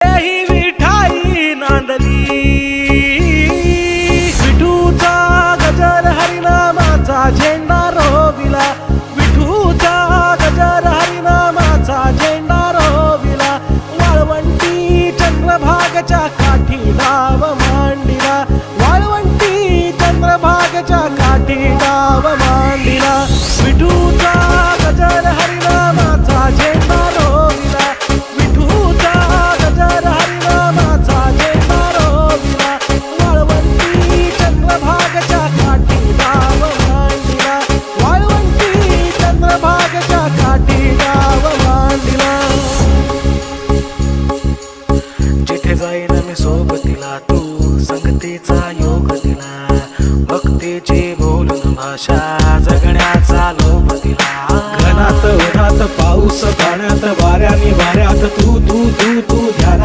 ही विठाई नांदली, विठूचा गजर हरिनामाचा झेंडा रोविला, विठूचा गजर हरिनामाचा झेंडा रोविला, वाळवंटी चंद्रभागच्या काठी डाव मांडिला, वाळवंटी चंद्रभागच्या काठी डाव मांडिला, विठूचा गजर हरिनामाचा झेंडा रोविला, विठूचा गजर हरिनामाचा झेंडा रोविला, वाळवंटी चंद्रभागच्या काठी डाव मांडिला, वाळवंटी चंद्रभागच्या काठी डाव मांडिला. जिथे जाईन मी सोबतीला तू संगतीचा योग दिला, भक्तीची बोलून भाषा जगण्याचा लोभ दिला. घनात उन्हात पाऊस पाण्यात वाऱ्याने वाऱ्यात तू तू तू